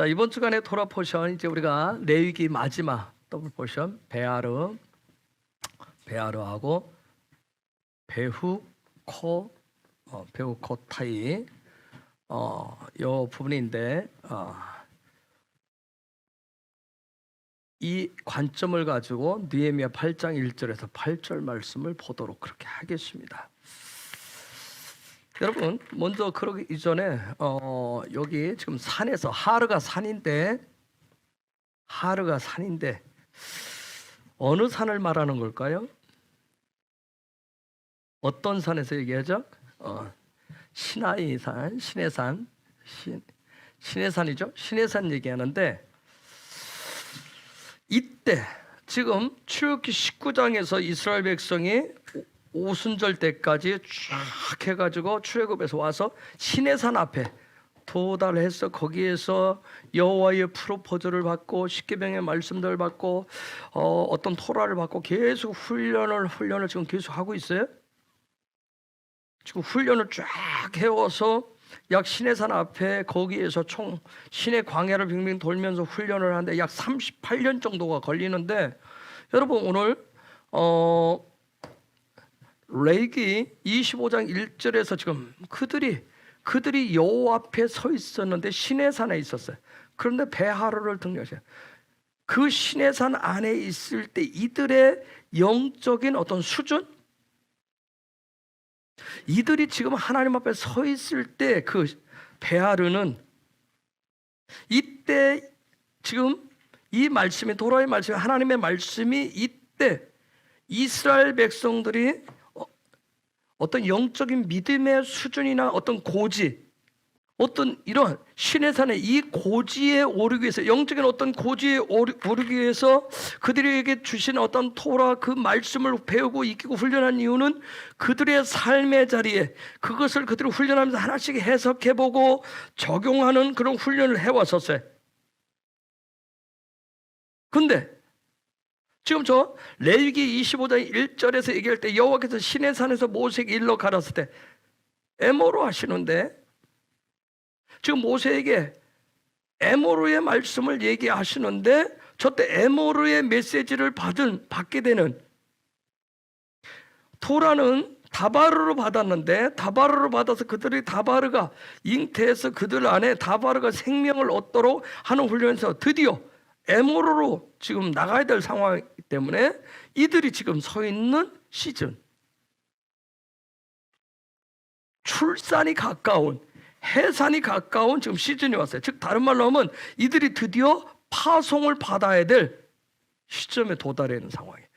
이번 주간의 토라 포션, 이제 우리가 레위기 마지막 더블 포션 베아르하고 베후코타이 요 부분인데, 이 관점을 가지고 느헤미야 8장 1절에서 8절 말씀을 보도록 그렇게 하겠습니다. 여러분, 먼저 그러기 이전에 여기 지금 산에서 하르가 산인데 어느 산을 말하는 걸까요? 어떤 산에서 얘기하죠? 시나이산, 시내산이죠. 시내산 얘기하는데, 이때 지금 출애굽기 19장에서 이스라엘 백성이 오순절 때까지 쫙 해가지고 출애굽에서 와서 시내산 앞에 도달해서 거기에서 여호와의 프로포즈를 받고 십계명의 말씀들을 받고 어떤 토라를 받고 계속 훈련을 지금 계속 하고 있어요. 지금 훈련을 쫙 해와서 약 시내산 앞에 거기에서 총 시내 광야를 빙빙 돌면서 훈련을 하는데 약 38년 정도가 걸리는데, 여러분 오늘 레위기 25장 1절에서 지금 그들이 여호와 앞에 서 있었는데 시내산에 있었어요. 그런데 베하르를 등려하셔요. 그 시내산 안에 있을 때 이들의 영적인 어떤 수준, 이들이 지금 하나님 앞에 서 있을 때 그 베하르는, 이때 지금 이 말씀이, 도라의 말씀이, 하나님의 말씀이 이때 이스라엘 백성들이 어떤 영적인 믿음의 수준이나 어떤 고지, 어떤 이런 시내산의 이 고지에 오르기 위해서, 영적인 어떤 고지에 오르기 위해서 그들에게 주신 어떤 토라 그 말씀을 배우고 익히고 훈련한 이유는 그들의 삶의 자리에 그것을 그들을 훈련하면서 하나씩 해석해보고 적용하는 그런 훈련을 해왔었어요. 근데 지금 저 레위기 25장 1절에서 얘기할 때 여호와께서 시내산에서 모세에게 일러 가라사대 때 에모로 하시는데, 지금 모세에게 에모르의 말씀을 얘기하시는데, 저때 에모르의 메시지를 받게 되는, 토라는 다바르로 받았는데, 다바르로 받아서 그들이 다바르가 잉태해서 그들 안에 다바르가 생명을 얻도록 하는 훈련에서 드디어 에모르로 지금 나가야 될 상황이기 때문에 이들이 지금 서 있는 시즌, 출산이 가까운, 해산이 가까운 지금 시즌이 왔어요. 즉 다른 말로 하면 이들이 드디어 파송을 받아야 될 시점에 도달해 있는 상황이에요.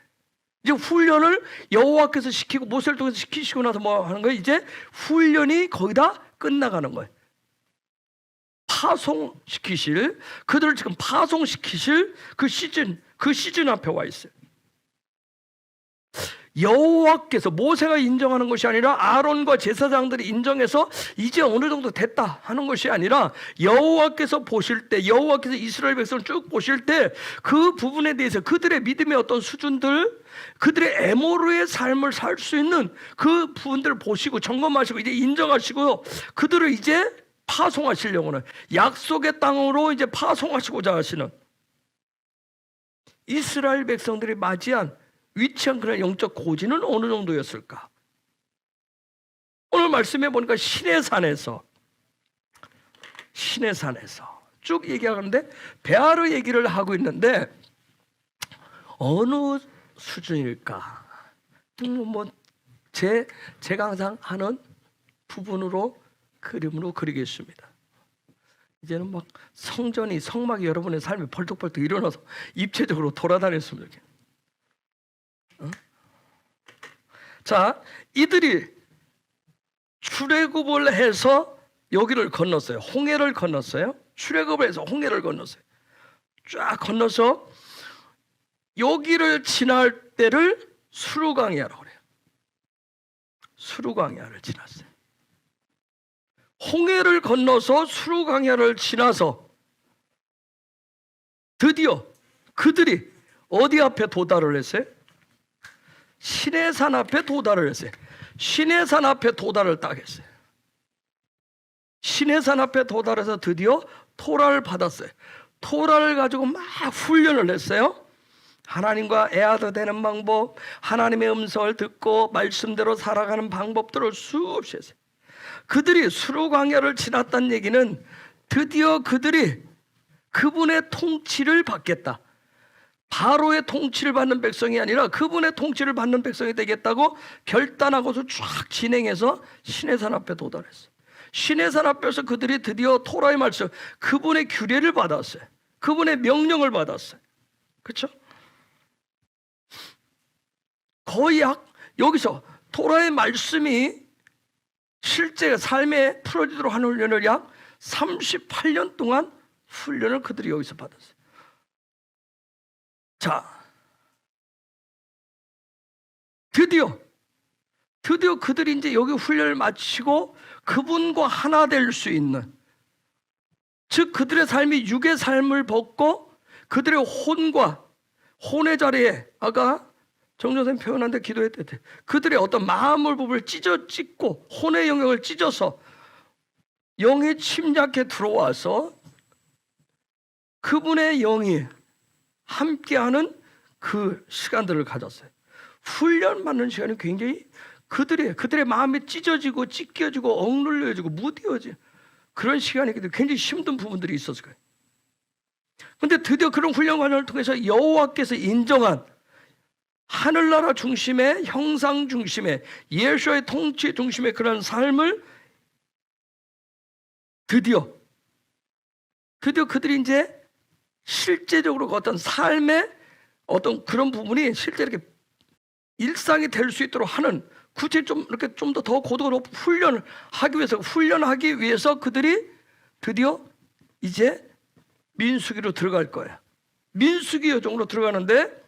이제 훈련을 여호와께서 시키고 모세를 통해서 시키시고 나서 뭐 하는 거예요? 이제 훈련이 거의 다 끝나가는 거예요. 파송시키실, 그들을 지금 파송시키실 그 시즌 앞에 와 있어요. 여호와께서, 모세가 인정하는 것이 아니라 아론과 제사장들이 인정해서 이제 어느 정도 됐다 하는 것이 아니라, 여호와께서 보실 때, 여호와께서 이스라엘 백성을 쭉 보실 때 그 부분에 대해서 그들의 믿음의 어떤 수준들, 그들의 에모르의 삶을 살 수 있는 그 부분들을 보시고 점검하시고 이제 인정하시고 그들을 이제 파송하시려고는, 약속의 땅으로 이제 파송하시고자 하시는 이스라엘 백성들이 맞이한 위치한 그런 영적 고지는 어느 정도였을까? 오늘 말씀해 보니까 시내산에서 쭉 얘기하는데 베아르 얘기를 하고 있는데, 어느 수준일까? 제가 항상 하는 부분으로 그림으로 그리겠습니다. 이제는 막 성막이 여러분의 삶에 벌떡벌떡 일어나서 입체적으로 돌아다녔으면 좋겠어요. 자, 이들이 출애굽을 해서 여기를 건넜어요. 홍해를 건넜어요. 출애굽을 해서 홍해를 건넜어요. 쫙 건너서 여기를 지날 때를 수르강야라고 그래요. 수르강야를 지났어요. 홍해를 건너서 수르강야를 지나서 드디어 그들이 어디 앞에 도달을 했어요? 시내산 앞에 도달을 했어요. 시내산 앞에 도달을 딱 했어요. 시내산 앞에 도달해서 드디어 토라를 받았어요. 토라를 가지고 막 훈련을 했어요. 하나님과 애아도 되는 방법, 하나님의 음성을 듣고 말씀대로 살아가는 방법들을 수없이 했어요. 그들이 수르 광야를 지났다는 얘기는 드디어 그들이 그분의 통치를 받겠다. 바로의 통치를 받는 백성이 아니라 그분의 통치를 받는 백성이 되겠다고 결단하고서 쫙 진행해서 시내산 앞에 도달했어요. 시내산 앞에서 그들이 드디어 토라의 말씀, 그분의 규례를 받았어요. 그분의 명령을 받았어요. 그렇죠? 거의 여기서 토라의 말씀이 실제 삶에 풀어지도록 하는 훈련을 약 38년 동안 훈련을 그들이 여기서 받았어요. 자, 드디어 그들이 이제 여기 훈련을 마치고 그분과 하나 될 수 있는, 즉 그들의 삶이 육의 삶을 벗고 그들의 혼의 자리에, 아까 정조선 표현한 데 기도했을 때 그들의 어떤 마음을 부분을 찢고 혼의 영역을 찢어서 영이 침략해 들어와서 그분의 영이 함께하는 그 시간들을 가졌어요. 훈련받는 시간이 굉장히 그들의 마음이 찢어지고 찢겨지고 억눌려지고 무뎌지고 그런 시간이 굉장히 힘든 부분들이 있었을 거예요. 그런데 드디어 그런 훈련 과정을 통해서 여호와께서 인정한 하늘나라 중심의, 형상 중심의, 예수의 통치 중심의 그런 삶을 드디어 그들이 이제 실제적으로 어떤 삶의 어떤 그런 부분이 실제 이렇게 일상이 될 수 있도록 하는, 구체 좀 이렇게 좀 더 고도가 높은 훈련하기 위해서 그들이 드디어 이제 민수기로 들어갈 거예요. 민수기 여정으로 들어가는데,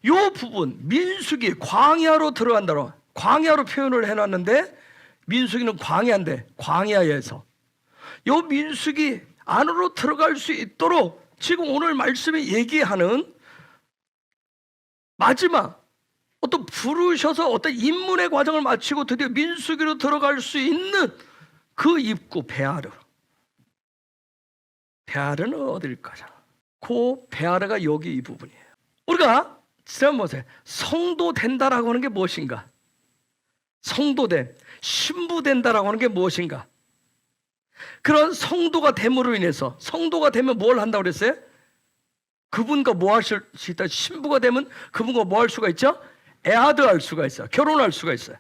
요 부분 민수기 광야로 들어간다고 광야로 표현을 해놨는데, 민수기는 광야인데 광야에서 요 민수기 안으로 들어갈 수 있도록 지금 오늘 말씀이 얘기하는 마지막 어떤 부르셔서 어떤 입문의 과정을 마치고 드디어 민수기로 들어갈 수 있는 그 입구 베아르는 어딜까요? 그 베아르가 여기 이 부분이에요. 우리가 지난번에 성도 된다라고 하는 게 무엇인가? 성도됨, 신부된다라고 하는 게 무엇인가? 그런 성도가 됨으로 인해서, 성도가 되면 뭘 한다고 그랬어요? 그분과 뭐 할 수 있다? 신부가 되면 그분과 뭐 할 수가 있죠? 애아드 할 수가 있어요. 결혼할 수가 있어요.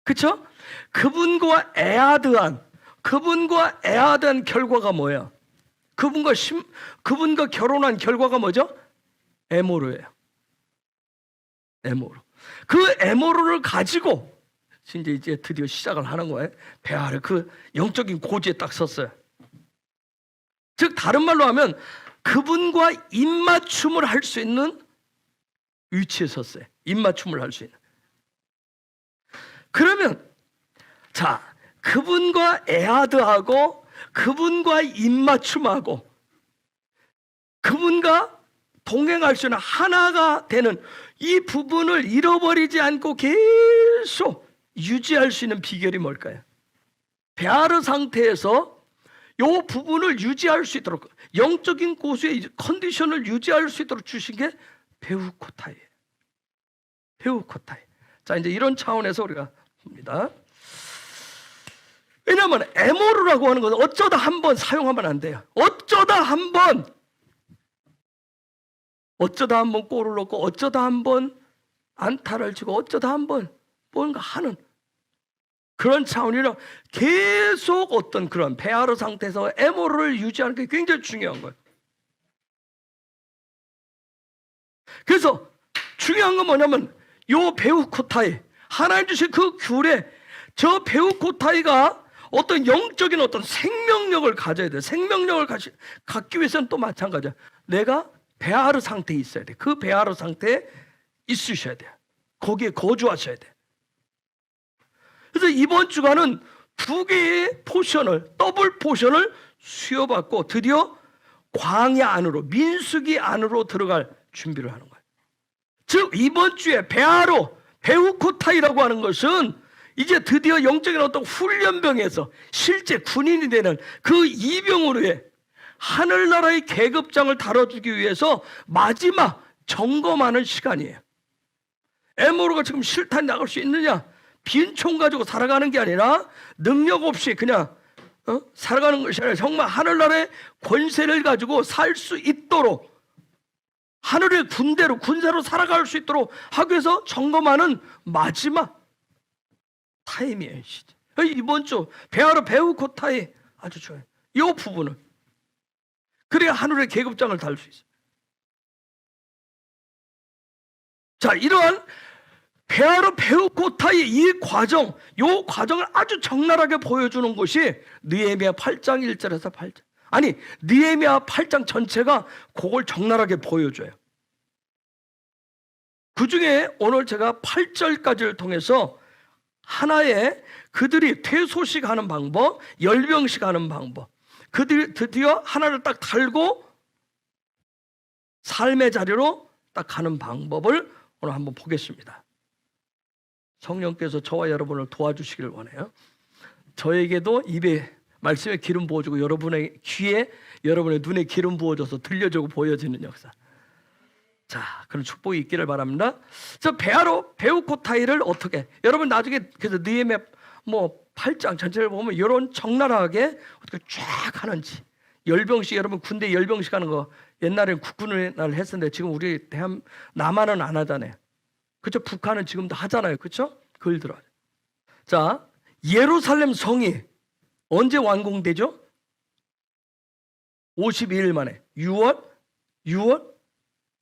그렇죠? 그분과 애아드한 결과가 뭐예요? 그분과 결혼한 결과가 뭐죠? 에모르예요. 에모르. 그 에모르를 가지고 이제 드디어 시작을 하는 거예요. 베아르, 그 영적인 고지에 딱 섰어요. 즉 다른 말로 하면 그분과 입맞춤을 할 수 있는 위치에 섰어요. 입맞춤을 할 수 있는. 그러면 자, 그분과 애아드하고 그분과 입맞춤하고 그분과 동행할 수 있는 하나가 되는 이 부분을 잃어버리지 않고 계속 유지할 수 있는 비결이 뭘까요? 베아르 상태에서 이 부분을 유지할 수 있도록, 영적인 고수의 컨디션을 유지할 수 있도록 주신 게 베우코타이예요. 베우코타이. 자, 이제 이런 차원에서 우리가 봅니다. 왜냐하면 에모르라고 하는 것은 어쩌다 한번 사용하면 안 돼요. 어쩌다 한번 골을 넣고 어쩌다 한번 안타를 치고 어쩌다 한번 뭔가 하는 그런 차원이라 계속 어떤 그런 베아르 상태에서 에모르를 유지하는 게 굉장히 중요한 거예요. 그래서 중요한 건 뭐냐면 요 베우코타이, 하나님 주신 그 규례, 저 베우코타이가 어떤 영적인 어떤 생명력을 가져야 돼. 생명력을 갖기 위해서는 또 마찬가지야. 내가 베아르 상태에 있어야 돼. 그 베아르 상태에 있으셔야 돼요. 거기에 거주하셔야 돼. 그래서 이번 주간은 두 개의 포션을, 더블 포션을 수여받고 드디어 광야 안으로, 민수기 안으로 들어갈 준비를 하는 거예요. 즉 이번 주에 베우코타이라고 하는 것은 이제 드디어 영적인 어떤 훈련병에서 실제 군인이 되는 그 이병으로의 하늘나라의 계급장을 다뤄주기 위해서 마지막 점검하는 시간이에요. 에모르가 지금 실탄 나갈 수 있느냐? 빈 총 가지고 살아가는 게 아니라 능력 없이 그냥 살아가는 것이 아니라 정말 하늘나라의 권세를 가지고 살 수 있도록 하늘의 군대로 살아갈 수 있도록 하기 위해서 점검하는 마지막 타임이에요. 이번 주 베아르 베우코타이 아주 좋아요. 이 부분은 그래야 하늘의 계급장을 달 수 있어요. 자, 이러한 베아르 베우코타의 이 과정, 이 과정을 아주 적나라하게 보여주는 것이 느헤미야 8장 1절에서 8절. 아니, 느헤미야 8장 전체가 그걸 적나라하게 보여줘요. 그 중에 오늘 제가 8절까지를 통해서 하나의 그들이 퇴소식 하는 방법, 열병식 하는 방법, 그들이 드디어 하나를 딱 달고 삶의 자리로 딱 가는 방법을 오늘 한번 보겠습니다. 성령께서 저와 여러분을 도와주시길 원해요. 저에게도 입에 말씀에 기름 부어주고 여러분의 귀에, 여러분의 눈에 기름 부어줘서 들려주고 보여지는 역사. 자, 그런 축복이 있기를 바랍니다. 저 베아르 베우코타이를 어떻게, 여러분 나중에 그래서 느헤미야 8장 전체를 보면 이런 적나라하게 어떻게 쫙 하는지, 열병식, 여러분 군대 열병식 하는 거 옛날엔 국군을 했었는데 지금 우리 남한은 안 하잖아요. 그렇죠? 북한은 지금도 하잖아요. 그렇죠? 그걸 들어요. 자, 예루살렘 성이 언제 완공되죠? 52일 만에 6월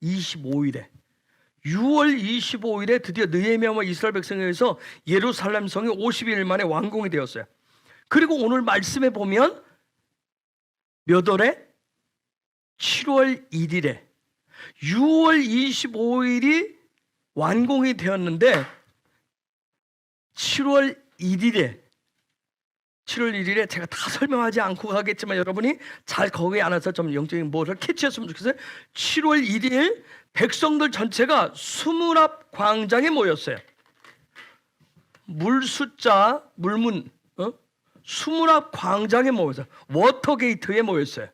25일에 6월 25일에 드디어 느헤미야와 이스라엘 백성에 의해서 예루살렘 성이 52일 만에 완공이 되었어요. 그리고 오늘 말씀에 보면 몇 월에? 7월 1일에 6월 25일이 완공이 되었는데 7월 1일에 제가 다 설명하지 않고 가겠지만 여러분이 잘 거기에 안아서 좀 영적인 무엇을 캐치했으면 좋겠어요. 7월 1일 백성들 전체가 수문 앞 광장에 모였어요. 물문 수문 앞 광장에 모였어요. 워터게이트에 모였어요.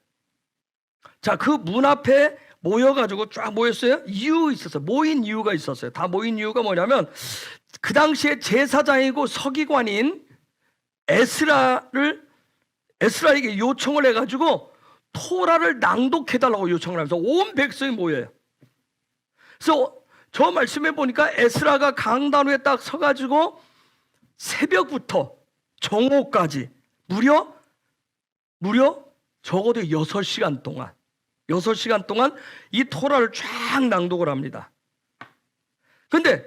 자, 그 문 앞에 모여가지고 쫙 모였어요. 이유 있었어요. 모인 이유가 있었어요. 다 모인 이유가 뭐냐면 그 당시에 제사장이고 서기관인 에스라에게 요청을 해가지고 토라를 낭독해달라고 요청을 하면서 온 백성이 모여요. 그래서 저 말씀해 보니까 에스라가 강단 위에 딱 서가지고 새벽부터 정오까지 무려 적어도 6시간 동안 이 토라를 쫙 낭독을 합니다. 근데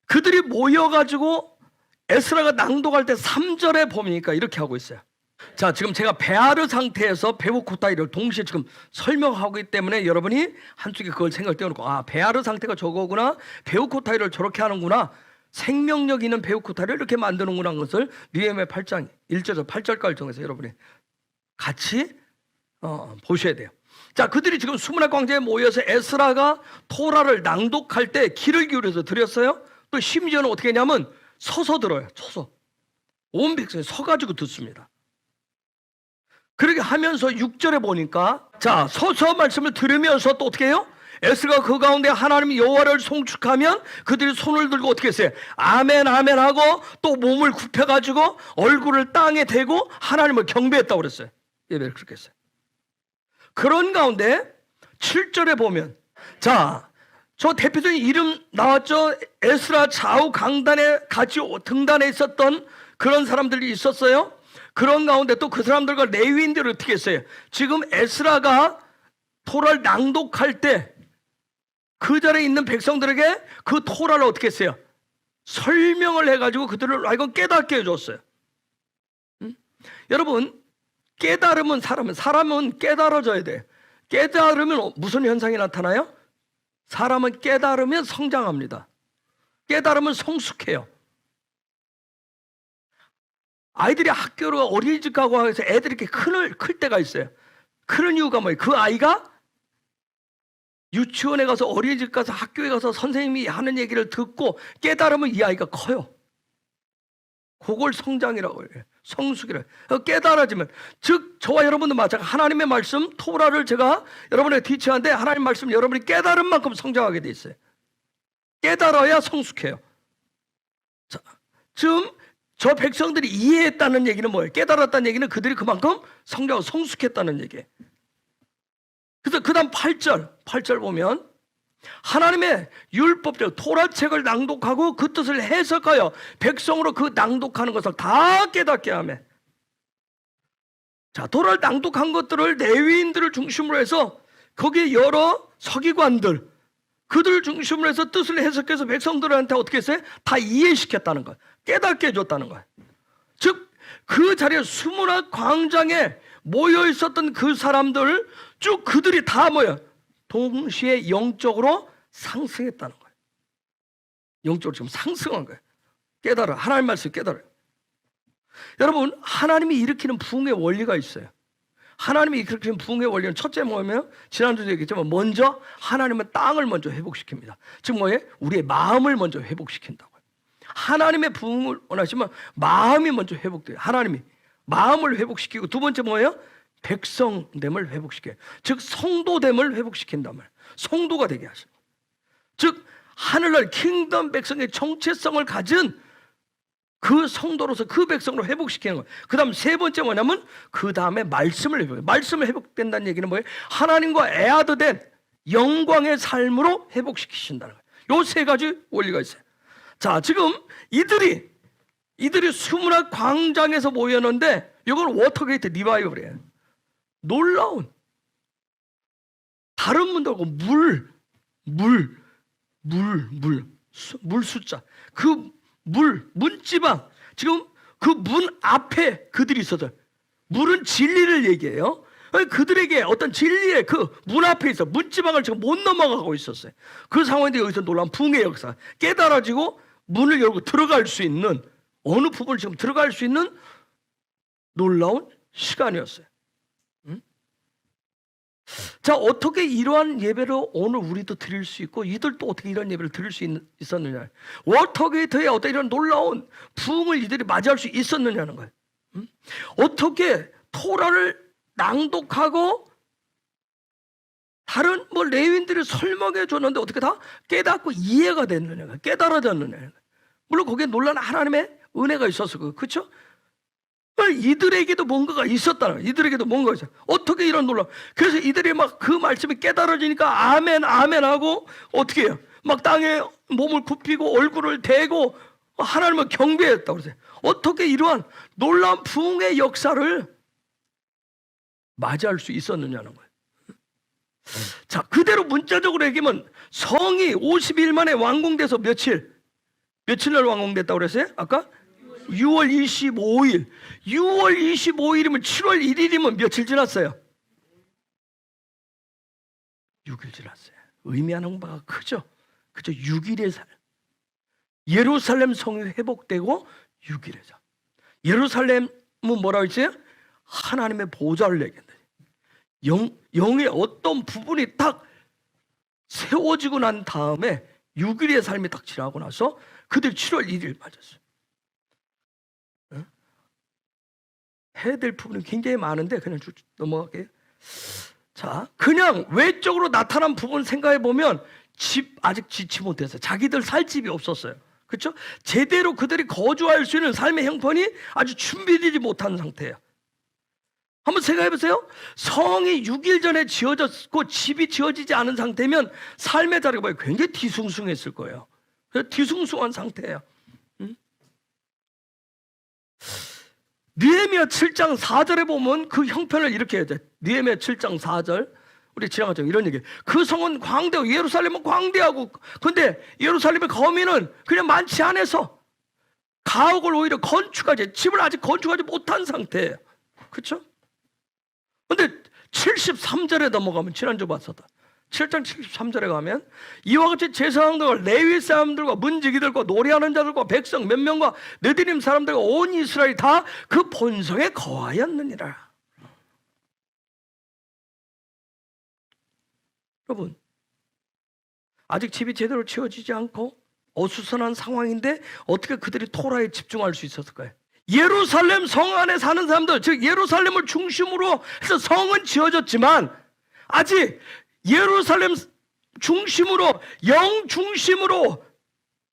그들이 모여가지고 에스라가 낭독할 때 3절에 보니까 이렇게 하고 있어요. 자, 지금 제가 베아르 상태에서 베우코타이를 동시에 지금 설명하고 있기 때문에 여러분이 한쪽에 그걸 생각을 떼어놓고, 아, 베아르 상태가 저거구나, 베우코타이를 저렇게 하는구나, 생명력 있는 베우코타이를 이렇게 만드는구나 하는 것을 느헤미야 8장 1절에서 8절까지 통해서 여러분이 같이 보셔야 돼요. 자, 그들이 지금 수문학 광장에 모여서 에스라가 토라를 낭독할 때 귀를 기울여서 들었어요. 또 심지어는 어떻게 했냐면 서서 들어요. 서서 온 백성이 서가지고 듣습니다. 그렇게 하면서 6절에 보니까, 자, 서서 말씀을 들으면서 또 어떻게 해요? 에스라가 그 가운데 하나님 여호와를 송축하면 그들이 손을 들고 어떻게 했어요? 아멘 아멘 하고 또 몸을 굽혀가지고 얼굴을 땅에 대고 하나님을 경배했다고 그랬어요. 예배를 그렇게 했어요. 그런 가운데 7절에 보면, 자, 저 대표적인 이름 나왔죠? 에스라 좌우 강단에 같이 등단해 있었던 그런 사람들이 있었어요. 그런 가운데 또 그 사람들과 레위인들을 어떻게 했어요? 지금 에스라가 토라를 낭독할 때 그 자리에 있는 백성들에게 그 토라를 어떻게 했어요? 설명을 해가지고 그들을 이건 깨닫게 해줬어요. 여러분, 깨달으면 사람은 깨달아져야 돼. 깨달으면 무슨 현상이 나타나요? 사람은 깨달으면 성장합니다. 깨달으면 성숙해요. 아이들이 학교로 어린이집 가고 해서 애들이 이렇게 클 때가 있어요. 크는 이유가 뭐예요? 그 아이가 유치원에 가서 어린이집 가서 학교에 가서 선생님이 하는 얘기를 듣고 깨달으면 이 아이가 커요. 그걸 성장이라고 해요. 성숙이라. 깨달아지면, 즉 저와 여러분도 마찬가지. 하나님의 말씀 토라를 제가 여러분에게 티치하는데 하나님 말씀 여러분이 깨달은 만큼 성장하게 돼 있어요. 깨달아야 성숙해요. 자, 지금 저 백성들이 이해했다는 얘기는 뭐예요? 깨달았다는 얘기는 그들이 그만큼 성장하고 성숙했다는 얘기예요. 그래서 그 다음 8절 보면 하나님의 율법적 토라책을 낭독하고 그 뜻을 해석하여 백성으로 그 낭독하는 것을 다 깨닫게 하며, 자, 토라를 낭독한 것들을 레위인들을 중심으로 해서 거기에 여러 서기관들 그들을 중심으로 해서 뜻을 해석해서 백성들한테 어떻게 했어요? 다 이해시켰다는 거예요. 깨닫게 해줬다는 거예요. 즉 그 자리에 수문학 광장에 모여 있었던 그 사람들 쭉 그들이 다 모여 동시에 영적으로 상승했다는 거예요. 영적으로 지금 상승한 거예요. 깨달아. 하나님 말씀 깨달아요. 여러분, 하나님이 일으키는 부흥의 원리가 있어요. 하나님이 일으키는 부흥의 원리는 첫째 뭐냐면, 지난주도 얘기했지만 먼저 하나님은 땅을 먼저 회복시킵니다. 즉 뭐예요? 우리의 마음을 먼저 회복시킨다고요. 하나님의 부흥을 원하시면 마음이 먼저 회복돼요. 하나님이 마음을 회복시키고, 두 번째 뭐예요? 백성됨을 회복시켜요. 즉 성도됨을 회복시킨단 말이에요. 성도가 되게 하시는 거예요. 즉 하늘날 킹덤 백성의 정체성을 가진 그 성도로서 그 백성으로 회복시키는 거예요. 그 다음 세 번째 뭐냐면 그 다음에 말씀을 회복해요. 말씀을 회복된다는 얘기는 뭐예요? 하나님과 애아드된 영광의 삶으로 회복시키신다는 거예요. 요 세 가지 원리가 있어요. 자, 지금 이들이 수문학 광장에서 모였는데 이걸 워터게이트 리바이벌이에요. 놀라운 다른 문들하고 물 숫자, 그 문지방, 지금 그 문 앞에 그들이 있어서, 물은 진리를 얘기해요. 그들에게 어떤 진리의 그 문 앞에 있어 문지방을 지금 못 넘어가고 있었어요. 그 상황인데 여기서 놀라운 부흥의 역사, 깨달아지고 문을 열고 들어갈 수 있는, 어느 부분을 지금 들어갈 수 있는 놀라운 시간이었어요. 자, 어떻게 이러한 예배를 오늘 우리도 드릴 수 있고 이들도 어떻게 이런 예배를 드릴 수 있었느냐, 워터게이트에 어떤 이런 놀라운 부흥을 이들이 맞이할 수 있었느냐는 거예요. 어떻게 토라를 낭독하고 다른 레위인들이 설명해 줬는데 어떻게 다 깨닫고 이해가 됐느냐, 깨달아졌느냐. 물론 거기에 놀라운 하나님의 은혜가 있었을 거예요. 그렇죠? 이들에게도 뭔가가 있었다는 거예요. 이들에게도 뭔가가 있어요. 어떻게 이런 놀라? 그래서 이들이 막 그 말씀이 깨달아지니까 아멘 아멘 하고 어떻게 해요? 막 땅에 몸을 굽히고 얼굴을 대고 하나님을 경배했다고 그러세요. 어떻게 이러한 놀라운 부흥의 역사를 맞이할 수 있었느냐는 거예요. 자, 그대로 문자적으로 얘기하면 성이 50일 만에 완공돼서 며칠 날 완공됐다고 그랬어요? 아까? 6월 25일. 6월 25일이면 7월 1일이면 며칠 지났어요? 6일 지났어요. 의미하는 바가 크죠? 그죠? 6일의 살. 예루살렘 성이 회복되고 6일의 살. 예루살렘은 뭐라고 했어요? 하나님의 보좌를 얘기한다. 영의 어떤 부분이 딱 세워지고 난 다음에 6일의 삶이 딱 지나고 나서 그들 7월 1일 맞았어요. 해야 될 부분이 굉장히 많은데 그냥 넘어갈게요. 자, 그냥 외적으로 나타난 부분 생각해 보면 집 아직 짓지 못했어요. 자기들 살 집이 없었어요. 그렇죠? 제대로 그들이 거주할 수 있는 삶의 형편이 아주 준비되지 못한 상태예요. 한번 생각해 보세요. 성이 6일 전에 지어졌고 집이 지어지지 않은 상태면 삶의 자리가 굉장히 뒤숭숭했을 거예요. 뒤숭숭한 상태예요. 느헤미야 7장 4절에 보면 그 형편을 이렇게 해야 돼. 느헤미야 7장 4절, 우리 지나갔죠. 이런 얘기. 그 성은 광대하고 예루살렘은 광대하고, 근데 예루살렘의 거민은 그냥 많지 않아서 가옥을 오히려 건축하지, 집을 아직 건축하지 못한 상태예요. 그렇죠? 근데 73절에 넘어가면, 지난주 봤었다. 7장 73절에 가면 이와 같이 제사장들과 레위 사람들과 문지기들과 노래하는 자들과 백성 몇 명과 느디님 사람들과 온 이스라엘이 다 그 본성에 거하였느니라. 여러분, 아직 집이 제대로 지어지지 않고 어수선한 상황인데 어떻게 그들이 토라에 집중할 수 있었을까요? 예루살렘 성 안에 사는 사람들, 즉 예루살렘을 중심으로 해서 성은 지어졌지만 아직 예루살렘 중심으로, 영 중심으로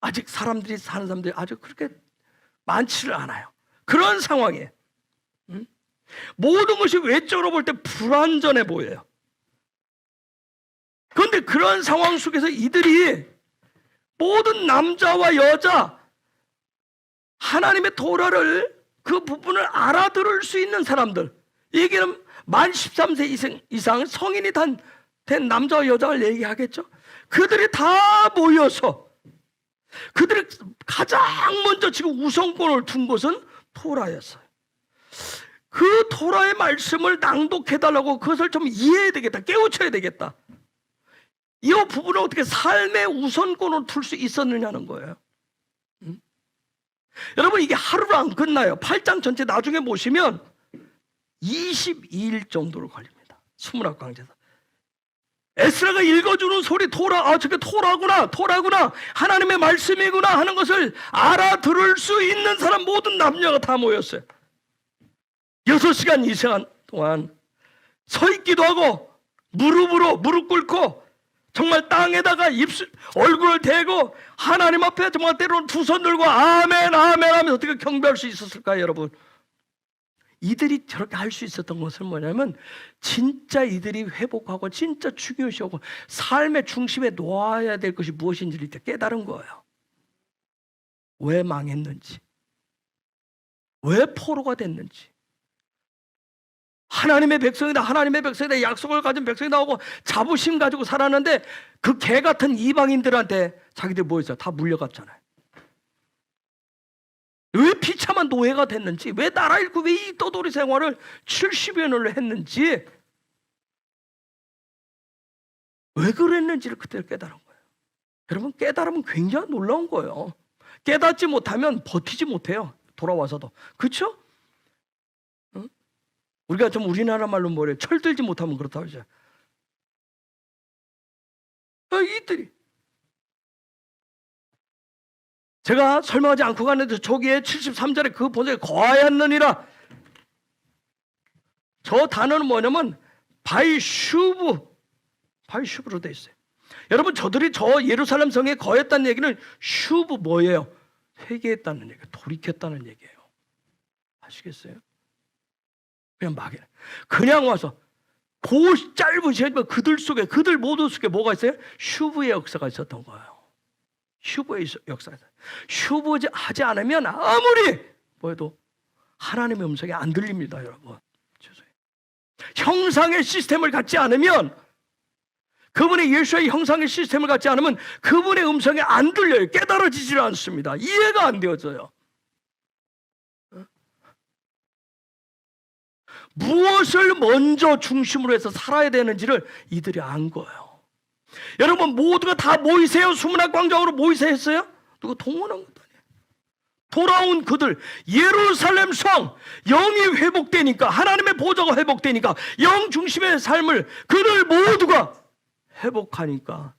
아직 사람들이 사는 사람들이 아주 그렇게 많지를 않아요. 그런 상황이에요. 모든 것이 외적으로 볼 때 불완전해 보여요. 그런데 그런 상황 속에서 이들이 모든 남자와 여자, 하나님의 토라를, 그 부분을 알아들을 수 있는 사람들, 얘기는 만 13세 이상 성인이 된 남자와 여자를 얘기하겠죠. 그들이 다 모여서 그들이 가장 먼저 지금 우선권을 둔 것은 토라였어요. 그 토라의 말씀을 낭독해달라고, 그것을 좀 이해해야 되겠다, 깨우쳐야 되겠다. 이 부분을 어떻게 삶의 우선권을 둘 수 있었느냐는 거예요. 여러분, 이게 하루로 안 끝나요. 8장 전체 나중에 보시면 22일 정도로 걸립니다. 수문학 강제사. 에스라가 읽어주는 소리, 토라, 저게 토라구나, 하나님의 말씀이구나 하는 것을 알아들을 수 있는 사람, 모든 남녀가 다 모였어요. 6시간, 2시간 동안 서 있기도 하고, 무릎 꿇고, 정말 땅에다가 얼굴을 대고, 하나님 앞에 정말 때로는 두 손 들고 아멘 하면서 어떻게 경배할 수 있었을까요, 여러분? 이들이 저렇게 할 수 있었던 것은 뭐냐면, 진짜 이들이 회복하고 진짜 중요시하고 삶의 중심에 놓아야 될 것이 무엇인지를 깨달은 거예요. 왜 망했는지, 왜 포로가 됐는지. 하나님의 백성이다, 약속을 가진 백성이다 하고 자부심 가지고 살았는데, 그 개 같은 이방인들한테 자기들 뭐였어요? 다 물려갔잖아요. 왜 비참한 노예가 됐는지, 왜 나라 잃고 왜 이 떠돌이 생활을 70여 년을 했는지, 왜 그랬는지를 그때 깨달은 거예요. 여러분, 깨달으면 굉장히 놀라운 거예요. 깨닫지 못하면 버티지 못해요. 돌아와서도. 그렇죠? 응? 우리가 좀 우리나라 말로 뭐래요? 철들지 못하면 그렇다고 하죠. 이들이, 제가 설명하지 않고 갔는데 저기에 73절에 그 본성에 거하였느니라. 저 단어는 뭐냐면 바이슈브로 되어 있어요. 여러분, 저들이 저 예루살렘 성에 거했다는 얘기는 슈브 뭐예요? 회개했다는 얘기예요. 돌이켰다는 얘기예요. 아시겠어요? 그냥 와서 그 짧은 시간 그들 모두 속에 뭐가 있어요? 슈브의 역사가 있었던 거예요. 슈브의 역사가 있어요. 슈브하지 않으면 아무리 뭐해도 하나님의 음성이 안 들립니다, 여러분. 죄송해요. 형상의 시스템을 갖지 않으면, 그분의 예수의 형상의 시스템을 갖지 않으면 그분의 음성이 안 들려요. 깨달아지질 않습니다. 이해가 안 되어져요. 무엇을 먼저 중심으로 해서 살아야 되는지를 이들이 안 거예요. 여러분, 모두가 다 모이세요. 수문학 광장으로 모이세요 했어요? 누가 동원한 것도 아니에요. 돌아온 그들, 예루살렘 성, 영이 회복되니까, 하나님의 보좌가 회복되니까, 영 중심의 삶을 그들 모두가 회복하니까,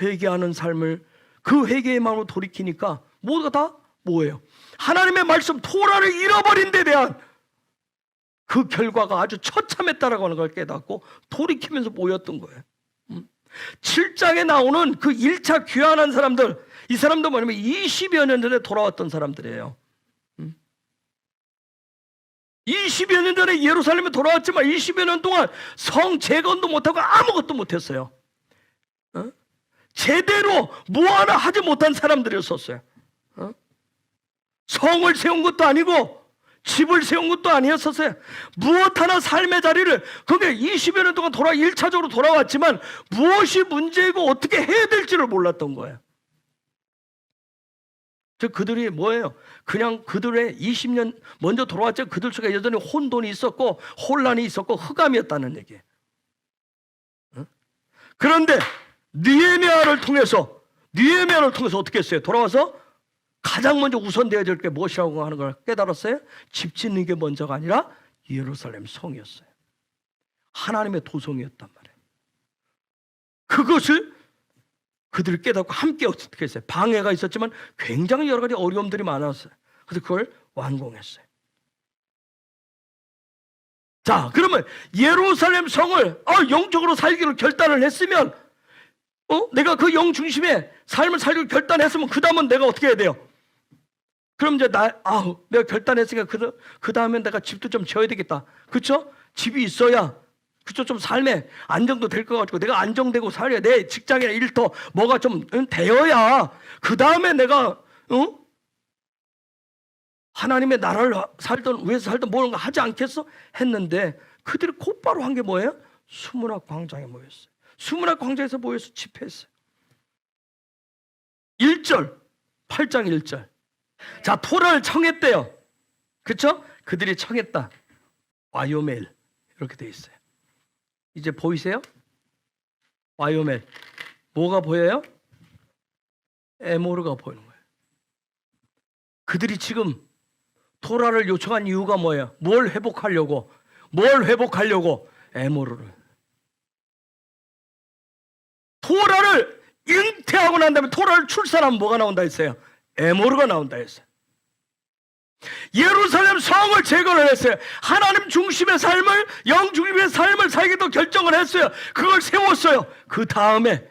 회개하는 삶을 그 회개의 마음으로 돌이키니까 모두가 다 뭐예요? 하나님의 말씀 토라를 잃어버린 데 대한 그 결과가 아주 처참했다라고 하는 걸 깨닫고 돌이키면서 모였던 거예요. 7장에 나오는 그 1차 귀환한 사람들, 이 사람도 뭐냐면 20여 년 전에 돌아왔던 사람들이에요. 20여 년 전에 예루살렘에 돌아왔지만 20여 년 동안 성 재건도 못하고 아무것도 못했어요. 제대로 뭐 하나 하지 못한 사람들이었었어요. 성을 세운 것도 아니고 집을 세운 것도 아니었었어요. 무엇 하나 삶의 자리를, 그게 20여 년 동안 1차적으로 돌아왔지만 무엇이 문제이고 어떻게 해야 될지를 몰랐던 거예요. 즉 그들이 뭐예요? 그냥 그들의 20년 먼저 돌아왔지만 그들 속에 여전히 혼돈이 있었고 혼란이 있었고 흑암이었다는 얘기예요. 그런데 느헤미야를 통해서 어떻게 했어요? 돌아와서 가장 먼저 우선되어야 될 게 무엇이라고 하는 걸 깨달았어요? 집 짓는 게 먼저가 아니라 예루살렘 성이었어요. 하나님의 도성이었단 말이에요. 그것을 그들을 깨닫고 함께 어떻게 했어요? 방해가 있었지만 굉장히 여러 가지 어려움들이 많았어요. 그래서 그걸 완공했어요. 자, 그러면 예루살렘 성을 영적으로 살기로 결단을 했으면 내가 그 영 중심의 삶을 살기로 결단했으면 그 다음은 내가 어떻게 해야 돼요? 그럼 이제 내가 결단했으니까 그 다음엔 내가 집도 좀 지어야 되겠다. 그렇죠? 집이 있어야 그쵸? 좀 삶에 안정도 될 것 같고 내가 안정되고 살아야 내 직장이나 일터 뭐가 좀 되어야 그 다음에 내가 하나님의 나라를 살던 위해서 살던 뭔가 하지 않겠어? 했는데 그들이 곧바로 한 게 뭐예요? 수문학 광장에 모였어요. 수문학 광장에서 모여서 집회했어요. 1절 8장 1절 자, 토라를 청했대요. 그쵸? 그들이 청했다. 와요멜 이렇게 돼 있어요. 이제 보이세요? 와요멜 뭐가 보여요? 에모르가 보이는 거예요. 그들이 지금 토라를 요청한 이유가 뭐예요? 뭘 회복하려고? 에모르를. 토라를 잉태하고 난 다음에 토라를 출산하면 뭐가 나온다 했어요? 에모르가 나온다 했어요. 예루살렘 성을 재건을 했어요. 하나님 중심의 삶을, 영 중심의 삶을 살기도 결정을 했어요. 그걸 세웠어요. 그 다음에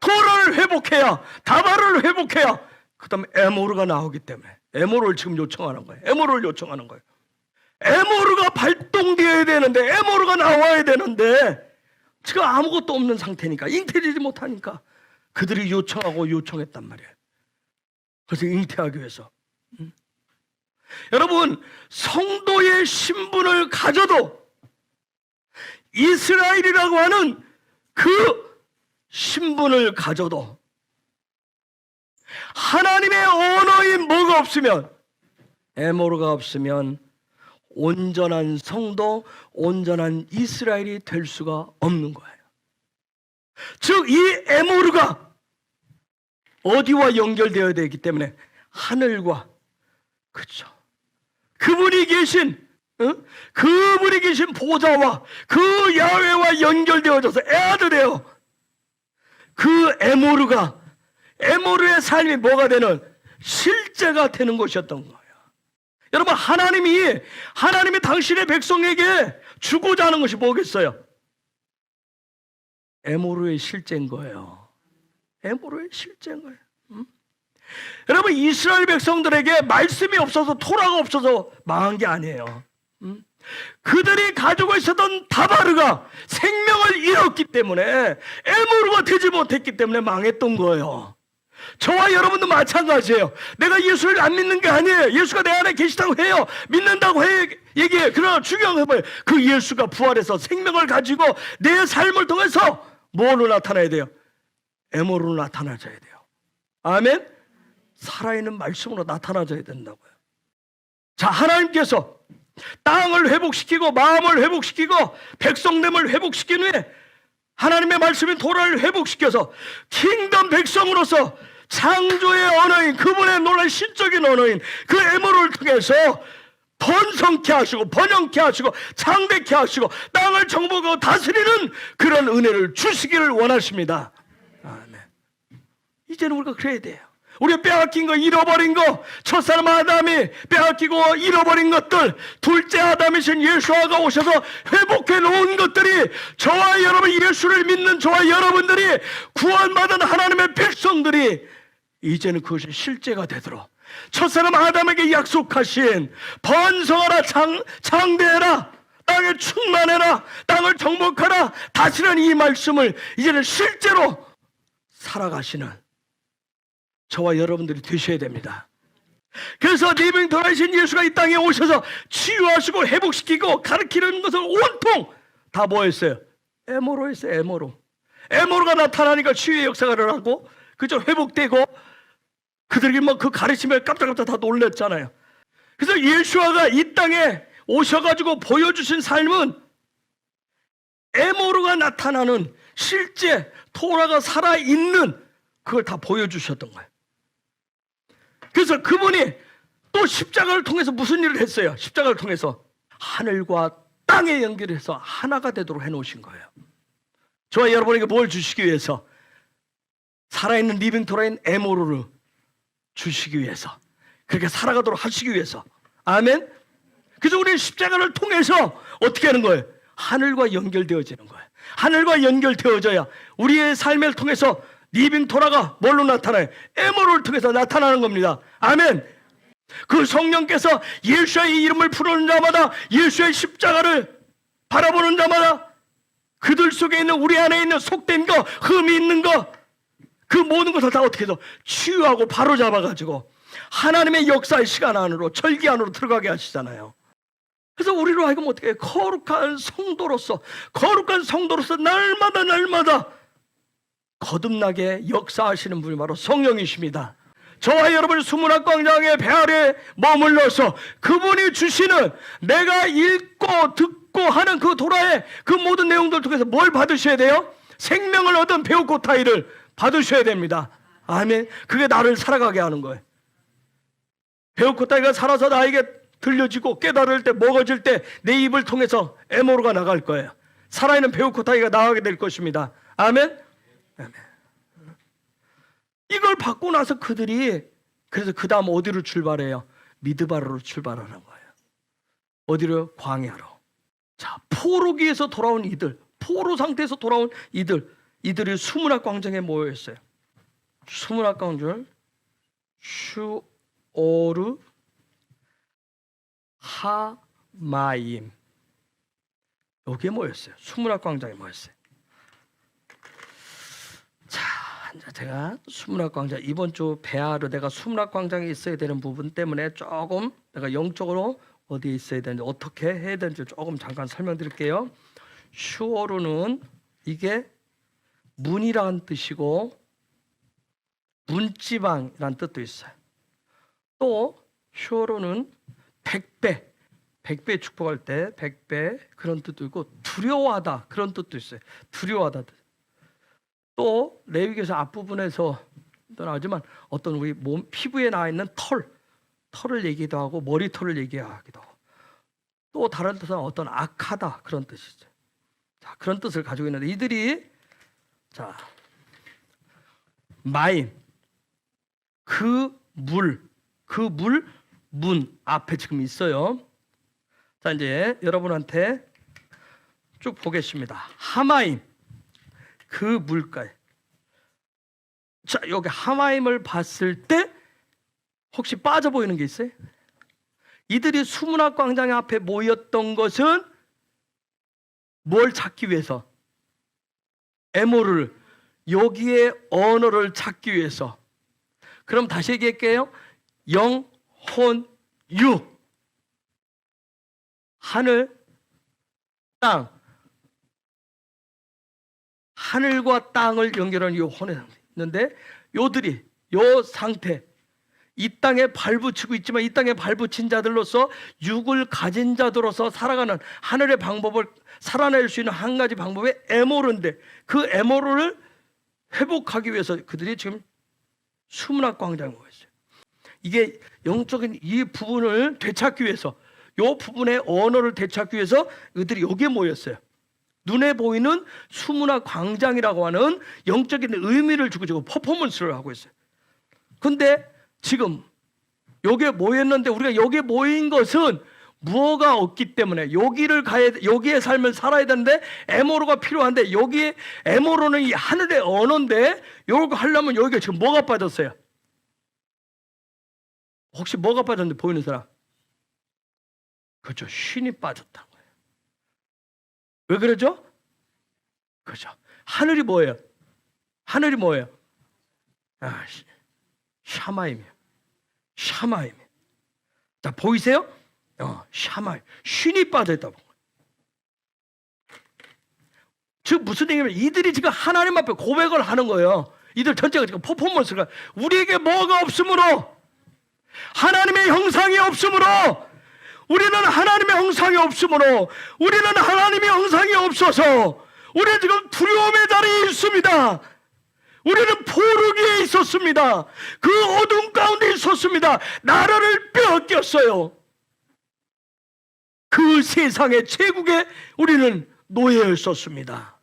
토라를 회복해야, 다바를 회복해야 그 다음에 에모르가 나오기 때문에 에모르를 지금 요청하는 거예요. 에모르가 발동되어야 되는데, 에모르가 나와야 되는데 지금 아무것도 없는 상태니까, 잉태되지 못하니까 그들이 요청했단 말이에요. 그래서 잉태하기 위해서. 여러분, 성도의 신분을 가져도 이스라엘이라고 하는 그 신분을 가져도 하나님의 언어인 뭐가 없으면, 에모르가 없으면 온전한 성도, 온전한 이스라엘이 될 수가 없는 거예요. 즉, 이 에모르가 어디와 연결되어야 되기 때문에 하늘과, 그렇죠, 그분이 계신 보좌와 그 야훼와 연결되어져서 애도 돼요. 그 에모르의 삶이 뭐가 되는, 실제가 되는 것이었던 거예요. 여러분, 하나님이 당신의 백성에게 주고자 하는 것이 뭐겠어요? 에모르의 실제인 거예요. 에모르의 실제인 거예요. 여러분, 이스라엘 백성들에게 말씀이 없어서, 토라가 없어서 망한 게 아니에요. 그들이 가지고 있었던 다바르가 생명을 잃었기 때문에, 에모르가 되지 못했기 때문에 망했던 거예요. 저와 여러분도 마찬가지예요. 내가 예수를 안 믿는 게 아니에요. 예수가 내 안에 계시다고 해요. 믿는다고 얘기해요. 그러나 중요한 건 뭐예요? 그 예수가 부활해서 생명을 가지고 내 삶을 통해서 뭐로 나타나야 돼요? 에모르로 나타나줘야 돼요. 아멘? 살아있는 말씀으로 나타나줘야 된다고요. 자, 하나님께서 땅을 회복시키고 마음을 회복시키고 백성됨을 회복시킨 후에 하나님의 말씀인 토라를 회복시켜서 킹덤 백성으로서 창조의 언어인, 그분의 놀라운 신적인 언어인 그 에모르를 통해서 번성케 하시고 번영케 하시고 창대케 하시고 땅을 정복하고 다스리는 그런 은혜를 주시기를 원하십니다. 아멘. 이제는 우리가 그래야 돼요. 우리가 빼앗긴 거, 잃어버린 거, 첫사람 아담이 빼앗기고 잃어버린 것들, 둘째 아담이신 예수아가 오셔서 회복해 놓은 것들이, 저와 여러분, 예수를 믿는 저와 여러분들이, 구원받은 하나님의 백성들이 이제는 그것이 실제가 되도록 첫사람 아담에게 약속하신 번성하라, 창대해라, 땅에 충만해라, 땅을 정복하라, 다스리는 이 말씀을 이제는 실제로 살아가시는 저와 여러분들이 되셔야 됩니다. 그래서 리빙 돌아오신 예수가 이 땅에 오셔서 치유하시고 회복시키고 가르치는 것을 온통 다 뭐했어요? 에모로였어요. 에모로가 나타나니까 치유의 역사가 일어나고, 그죠? 회복되고, 그들이 뭐 그 가르침에 깜짝깜짝 다 놀랐잖아요. 그래서 예수아가 이 땅에 오셔가지고 보여주신 삶은 에모로가 나타나는, 실제 토라가 살아있는 그걸 다 보여주셨던 거예요. 그래서 그분이 또 십자가를 통해서 무슨 일을 했어요? 십자가를 통해서 하늘과 땅에 연결해서 하나가 되도록 해놓으신 거예요. 저와 여러분에게 뭘 주시기 위해서? 살아있는 리빙 토라인 에모르를 주시기 위해서, 그렇게 살아가도록 하시기 위해서. 아멘. 그래서 우리는 십자가를 통해서 어떻게 하는 거예요? 하늘과 연결되어지는 거예요. 하늘과 연결되어져야 우리의 삶을 통해서 리빙 토라가 뭘로 나타나요? 에모르를 통해서 나타나는 겁니다. 아멘. 그 성령께서 예수의 이름을 부르는 자마다, 예수의 십자가를 바라보는 자마다 그들 속에 있는, 우리 안에 있는 속된 거, 흠이 있는 거, 그 모든 것을 다 어떻게 해서 치유하고 바로 잡아가지고 하나님의 역사의 시간 안으로, 절기 안으로 들어가게 하시잖아요. 그래서 우리로 하여금 어떻게 해요? 거룩한 성도로서 날마다 거듭나게 역사하시는 분이 바로 성령이십니다. 저와 여러분이 수문학 광장의 배 아래 머물러서 그분이 주시는, 내가 읽고 듣고 하는 그 도라의 그 모든 내용들 통해서 뭘 받으셔야 돼요? 생명을 얻은 베오코타이를 받으셔야 됩니다. 아멘. 그게 나를 살아가게 하는 거예요. 베오코타이가 살아서 나에게 들려지고 깨달을 때, 먹어질 때 내 입을 통해서 에모르가 나갈 거예요. 살아있는 베오코타이가 나가게 될 것입니다. 아멘. 아멘. 이걸 받고 나서 그들이, 그래서 그 다음 어디로 출발해요? 미드바르로 출발하는 거예요. 어디로? 광야로. 자, 포로기에서 돌아온 이들, 포로 상태에서 돌아온 이들이 수문학 광장에 모여 있어요. 수문학 광장, 슈오르 하마임, 여기에 모였어요. 수문학 광장에 모였어요. 자, 제가 수문학 광장, 이번 주 배아로 내가 수문학 광장에 있어야 되는 부분 때문에 조금 내가 영적으로 어디에 있어야 되는지, 어떻게 해야 되는지 조금 잠깐 설명드릴게요. 슈오르는 이게 문이라는 뜻이고 문지방이라는 뜻도 있어요. 또 슈오르는 100배 축복할 때 100배 그런 뜻도 있고, 두려워하다 그런 뜻도 있어요. 두려워하다. 또 레위기에서 앞부분에서 나오지만 어떤 우리 몸 피부에 나와 있는 털을 얘기도 하고 머리털을 얘기하기도 하고, 또 다른 뜻은 어떤 악하다 그런 뜻이죠. 자, 그런 뜻을 가지고 있는데 이들이, 자, 마임, 그 문 앞에 지금 있어요. 자, 이제 여러분한테 쭉 보겠습니다. 하마임, 그 물가에. 자, 여기 하마임을 봤을 때 혹시 빠져 보이는 게 있어요? 이들이 수문학 광장 앞에 모였던 것은 뭘 찾기 위해서? 에모르를, 여기에 언어를 찾기 위해서. 그럼 다시 얘기할게요. 영, 혼, 유. 하늘, 땅. 하늘과 땅을 연결하는 이 혼에 있는데, 요들이, 요 상태, 이 땅에 발붙이고 있지만 이 땅에 발붙인 자들로서, 육을 가진 자들로서 살아가는 하늘의 방법을 살아낼 수 있는 한 가지 방법이 에모르인데, 그 에모르를 회복하기 위해서 그들이 지금 수문학 광장에 모였어요. 이게 영적인 이 부분을 되찾기 위해서, 이 부분의 언어를 되찾기 위해서 그들이 여기에 모였어요. 눈에 보이는 수문학 광장이라고 하는 영적인 의미를 주고 퍼포먼스를 하고 있어요. 근데 지금 여기에 모였는데, 우리가 여기에 모인 것은 무엇가 없기 때문에 여기에 삶을 살아야 되는데 에모로가 필요한데, 여기에 에모로는 이 하늘의 언어인데, 이거 하려면 여기가 지금 뭐가 빠졌어요? 혹시 뭐가 빠졌는지 보이는 사람? 그렇죠. 쉰이 빠졌다는 거예요. 왜 그러죠? 그렇죠. 하늘이 뭐예요? 하늘이 뭐예요? 샤마임이에요. 샤마임. 자, 보이세요? 샤마임. 쉰이 빠져있다고. 즉 무슨 얘기냐면, 이들이 지금 하나님 앞에 고백을 하는 거예요. 이들 전체가 지금 퍼포먼스가, 우리에게 뭐가 없으므로, 하나님의 형상이 없으므로, 우리는 하나님의 형상이 없으므로, 우리는 하나님의 형상이 없어서 우리는 지금 두려움의 자리에 있습니다. 우리는 포르기에 있었습니다. 그 어둠 가운데 있었습니다. 나라를 빼앗겼어요. 그 세상의 제국에 우리는 노예였었습니다.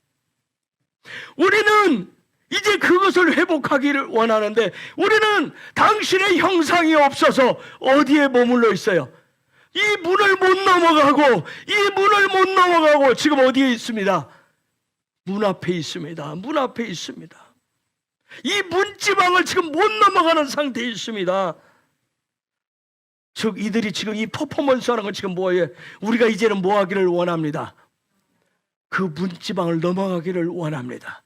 우리는 이제 그것을 회복하기를 원하는데 우리는 당신의 형상이 없어서 어디에 머물러 있어요? 이 문을 못 넘어가고 지금 어디에 있습니다? 문 앞에 있습니다. 문 앞에 있습니다. 이 문지방을 지금 못 넘어가는 상태에 있습니다. 즉 이들이 지금 이 퍼포먼스 하는 건 지금 뭐예요? 우리가 이제는 뭐 하기를 원합니다. 그 문지방을 넘어가기를 원합니다.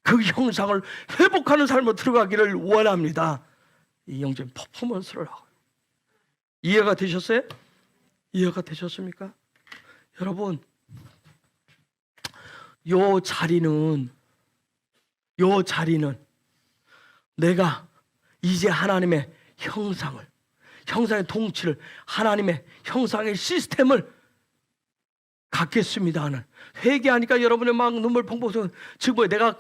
그 형상을 회복하는 삶으로 들어가기를 원합니다. 이 영적인 퍼포먼스를 하고. 이해가 되셨어요? 이해가 되셨습니까? 여러분, 요 자리는 내가 이제 하나님의 형상의 통치를, 하나님의 형상의 시스템을 갖겠습니다 하는, 회개하니까 여러분의 막 눈물 펑펑, 즉 뭐 내가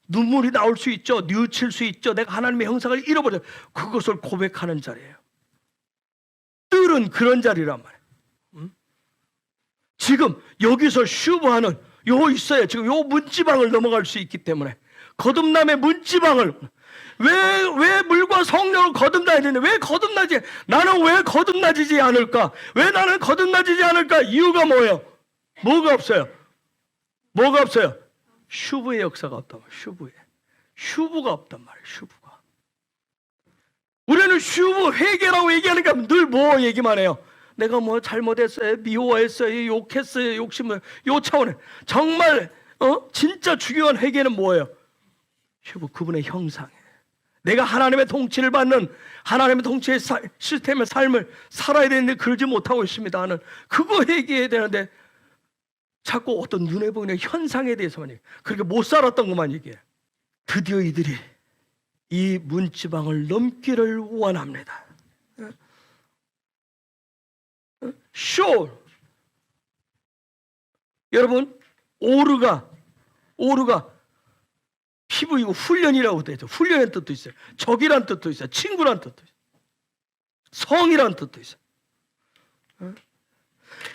눈물이 나올 수 있죠. 뉘우칠 수 있죠. 내가 하나님의 형상을 잃어버려. 그것을 고백하는 자리예요. 뜰은 그런 자리란 말이에요. 지금 여기서 슈브하는 요 있어요. 지금 요 문지방을 넘어갈 수 있기 때문에, 거듭남의 문지방을, 왜 물과 성령을 거듭나야 되는데 왜 거듭나지? 나는 왜 거듭나지지 않을까? 왜 나는 거듭나지지 않을까? 이유가 뭐예요? 뭐가 없어요? 슈브의 역사가 없단 말이에요. 슈브가 없단 말이에요. 슈브가. 우리는 슈브 회개라고 얘기하니까 늘 뭐 얘기만 해요? 내가 뭐 잘못했어요, 미워했어요, 욕했어요, 욕심을, 요 차원에 정말 진짜 중요한 회개는 뭐예요? 슈브, 그분의 형상에 내가 하나님의 통치를 받는, 하나님의 통치의 시스템의 삶을 살아야 되는데 그러지 못하고 있습니다 하는, 그거 회개해야 되는데 자꾸 어떤 눈에 보이는 현상에 대해서만 얘기해. 그렇게 못 살았던 것만 얘기해. 드디어 이들이 이 문지방을 넘기를 원합니다. 쇼. 여러분, 오르가 피부, 이거 훈련이라고 되죠. 훈련의 뜻도 있어요. 적이란 뜻도 있어요. 친구란 뜻도 있어요. 성이란 뜻도 있어요.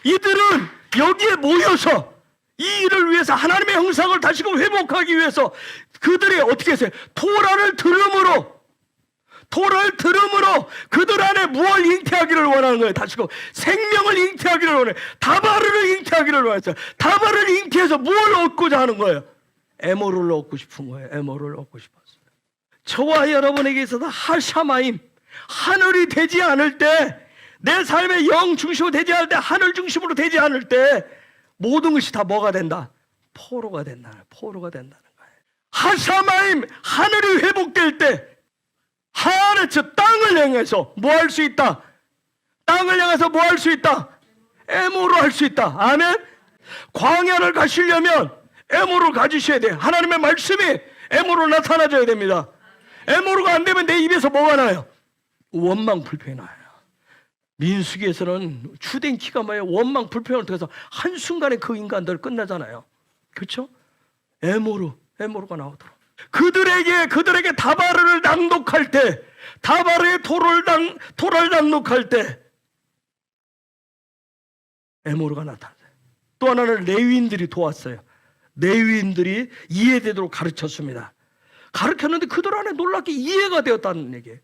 이들은 여기에 모여서 이 일을 위해서, 하나님의 형상을 다시금 회복하기 위해서 그들이 어떻게 했어요? 토라를 들음으로 그들 안에 무엇을 잉태하기를 원하는 거예요. 다시금 생명을 잉태하기를 원해요. 다바르를 잉태하기를 원했어요. 다바르를 잉태해서 무엇을 얻고자 하는 거예요? 에모를 얻고 싶은 거예요. 에모를 얻고 싶었어요. 저와 여러분에게 있어서 하샤마임, 하늘이 되지 않을 때, 내 삶의 영 중심으로 되지 않을 때, 하늘 중심으로 되지 않을 때 모든 것이 다 뭐가 된다? 포로가 된다는 거예요. 하샤마임, 하늘이 회복될 때 하늘에서 땅을 향해서 뭐 할 수 있다? 땅을 향해서 뭐 할 수 있다? 에모로 할 수 있다. 아멘. 광야를 가시려면 에모를 가지셔야 돼요. 하나님의 말씀이 에모로 나타나줘야 됩니다. 에모로가 안 되면 내 입에서 뭐가 나요? 원망 불평이 나요. 민수기에서는 주된 키가 뭐예요? 원망 불평을 통해서 한순간에 그 인간들 끝나잖아요. 그렇죠? 에모로가 나오도록. 그들에게 다바르를 낭독할 때, 다바르의 토를 낭독할 때 에모르가 나타났어요. 또 하나는 레위인들이 도왔어요. 레위인들이 이해되도록 가르쳤습니다. 가르쳤는데 그들 안에 놀랍게 이해가 되었다는 얘기예요.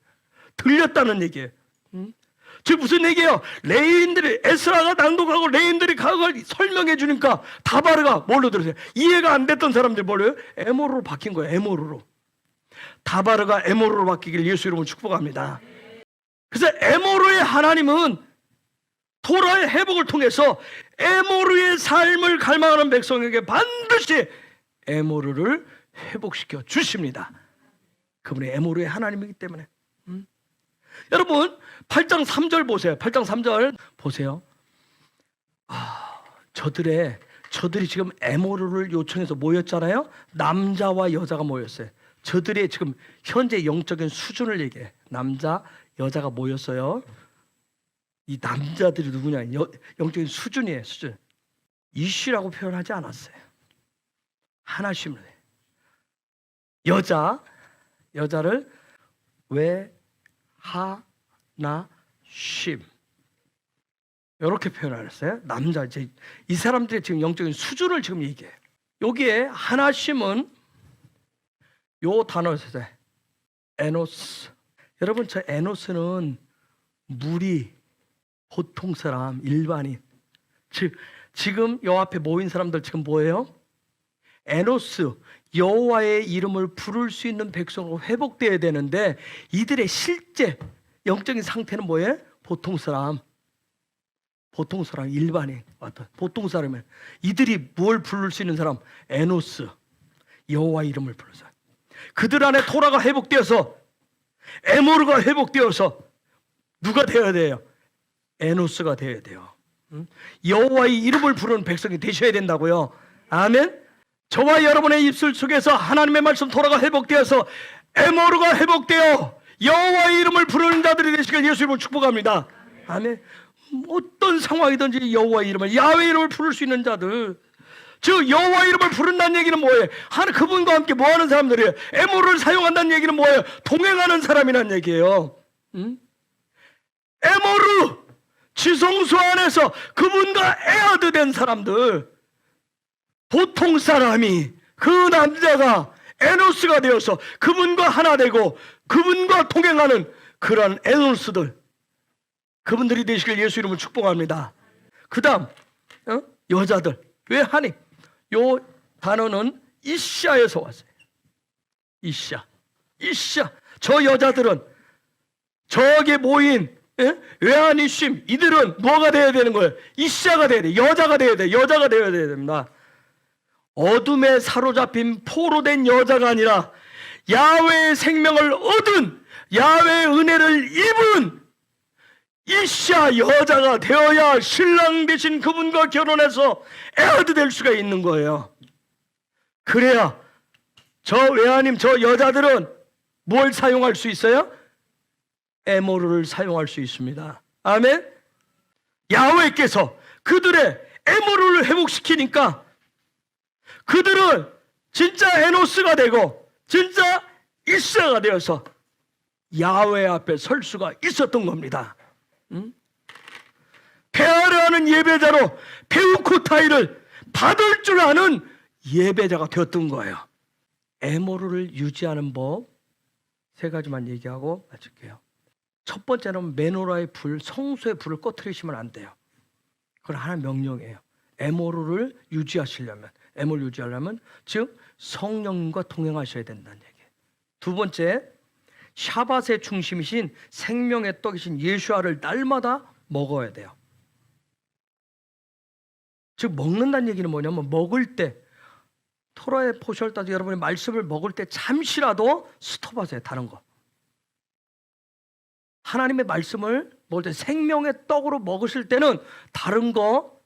들렸다는 얘기예요. 즉 무슨 얘기예요? 레위인들이, 에스라가 낭독하고 레위인들이 그걸 설명해 주니까 다바르가 뭘로 들었어요? 이해가 안 됐던 사람들이 뭘로요? 에모르로 바뀐 거예요. 에모르로. 다바르가 에모르로 바뀌기를 예수 이름으로 축복합니다. 그래서 에모르의 하나님은 토라의 회복을 통해서 에모르의 삶을 갈망하는 백성에게 반드시 에모르를 회복시켜 주십니다. 그분이 에모르의 하나님이기 때문에. 여러분 8장 3절 보세요. 8장 3절 보세요. 저들이 지금 에모르를 요청해서 모였잖아요. 남자와 여자가 모였어요. 저들의 지금 현재 영적인 수준을 얘기해. 남자, 여자가 모였어요. 이 남자들이 누구냐? 영적인 수준이에요. 수준. 이씨라고 표현하지 않았어요. 하나심을 해. 여자를 하나심 이렇게 표현했어요. 남자, 이 사람들의 지금 영적인 수준을 지금 얘기해요. 여기에 하나심은 요 단어 쓰세요. 에노스. 여러분, 저 에노스는 무리, 보통 사람, 일반인. 즉 지금 요 앞에 모인 사람들 지금 뭐예요? 에노스, 여호와의 이름을 부를 수 있는 백성으로 회복되어야 되는데 이들의 실제 영적인 상태는 뭐예요? 보통 사람, 일반인, 어떤 보통 사람은 이들이 뭘 부를 수 있는 사람? 에노스, 여호와의 이름을 부르는 사람. 그들 안에 토라가 회복되어서 에모르가 회복되어서 누가 되어야 돼요? 에노스가 되어야 돼요. 여호와의 이름을 부르는 백성이 되셔야 된다고요. 아멘. 저와 여러분의 입술 속에서 하나님의 말씀 토라가 회복되어서 에모르가 회복되어 여호와의 이름을 부르는 자들이 되시길 예수 이름으로 축복합니다. 아멘. 어떤 상황이든지 여호와의 이름을, 야훼 이름을 부를 수 있는 자들, 즉 여호와의 이름을 부른다는 얘기는 뭐예요? 그분과 함께 뭐하는 사람들이에요? 에모르를 사용한다는 얘기는 뭐예요? 동행하는 사람이란 얘기예요. 에모르, 지성소 안에서 그분과 에어드 된 사람들, 보통 사람이 그 남자가 에노스가 되어서 그분과 하나 되고 그분과 동행하는 그런 에노스들, 그분들이 되시길 예수 이름으로 축복합니다. 그 다음 여자들. 왜 하니? 요 단어는 이샤에서 왔어요. 이샤. 저 여자들은 저게 모인 외아니심, 이들은 뭐가 되어야 되는 거예요? 이샤가 되어야 돼. 여자가 되어야 돼. 여자가 되어야 됩니다. 어둠에 사로잡힌 포로된 여자가 아니라 야훼의 생명을 얻은, 야훼의 은혜를 입은 이샤 여자가 되어야 신랑 되신 그분과 결혼해서 에어드 될 수가 있는 거예요. 그래야 저 외아님, 저 여자들은 뭘 사용할 수 있어요? 에모르를 사용할 수 있습니다. 아멘. 야훼께서 그들의 에모르를 회복시키니까 그들은 진짜 에노스가 되고 진짜 이샤가 되어서 야훼 앞에 설 수가 있었던 겁니다. 페아르하는 예배자로 페우코타이를 받을 줄 아는 예배자가 되었던 거예요. 에모르를 유지하는 법 세 가지만 얘기하고 마칠게요. 첫 번째는 메노라의 불, 성소의 불을 꺼트리시면 안 돼요. 그건 하나의 명령이에요. 에모르를 유지하시려면, 에모르를 유지하려면 즉 성령과 동행하셔야 된다는 얘기예요. 두 번째, 샤밧의 중심이신 생명의 떡이신 예수아를 날마다 먹어야 돼요. 즉 먹는다는 얘기는 뭐냐면 먹을 때, 토라의 포셜 따져 여러분이 말씀을 먹을 때 잠시라도 스톱하세요. 다른 거. 하나님의 말씀을 먹을 때 생명의 떡으로 먹으실 때는 다른 거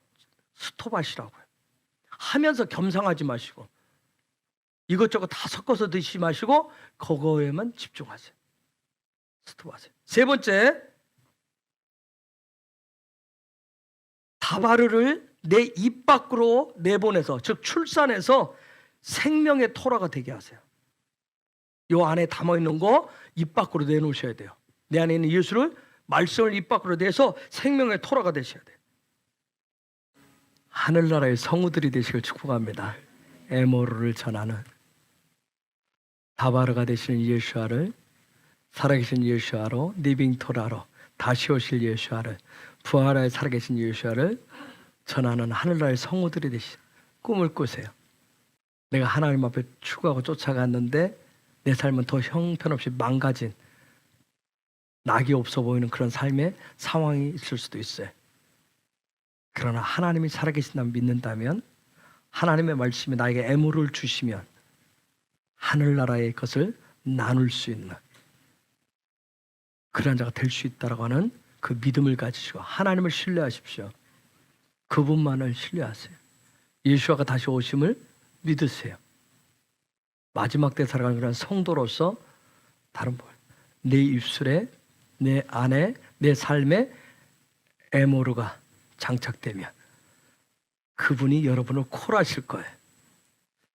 스톱하시라고요. 하면서 겸상하지 마시고 이것저것 다 섞어서 드시지 마시고 그거에만 집중하세요. 스톱하세요. 세 번째, 다바르를 내 입 밖으로 내보내서, 즉 출산해서 생명의 토라가 되게 하세요. 요 안에 담아있는 거 입 밖으로 내놓으셔야 돼요. 내 안에 있는 예수를, 말씀을 입 밖으로 내서 생명의 토라가 되셔야 돼요. 하늘나라의 성우들이 되시길 축복합니다. 에모르를 전하는 다바르가 되시는 예수아를, 살아계신 예수아로, 리빙 토라로 다시 오실 예수아를, 부활하여 살아계신 예수아를 전하는 하늘나라의 성우들이 되신 꿈을 꾸세요. 내가 하나님 앞에 추구하고 쫓아갔는데 내 삶은 더 형편없이 망가진, 낙이 없어 보이는 그런 삶의 상황이 있을 수도 있어요. 그러나 하나님이 살아계신다고 믿는다면, 하나님의 말씀이 나에게 에모를 주시면 하늘나라의 것을 나눌 수 있는 그런 자가 될 수 있다고 하는 그 믿음을 가지시고 하나님을 신뢰하십시오. 그분만을 신뢰하세요. 예수가 다시 오심을 믿으세요. 마지막 때 살아가는 그런 성도로서 다른 뭘, 내 입술에, 내 안에, 내 삶에 에모르가 장착되면 그분이 여러분을 콜하실 거예요.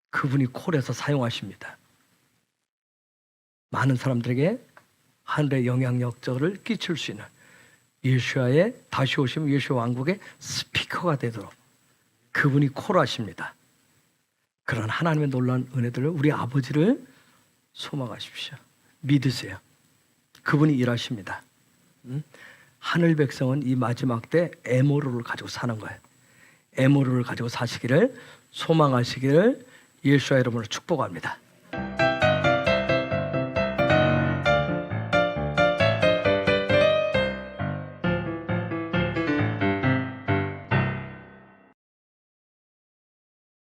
그분이 콜해서 사용하십니다. 많은 사람들에게 하늘의 영향력을 끼칠 수 있는 예수와의 다시 오시면 예수 왕국의 스피커가 되도록 그분이 콜하십니다. 그런 하나님의 놀라운 은혜들을, 우리 아버지를 소망하십시오. 믿으세요. 그분이 일하십니다. 하늘 백성은 이 마지막 때 에모르를 가지고 사는 거예요. 에모르를 가지고 사시기를 소망하시기를 예수와 이름으로 축복합니다.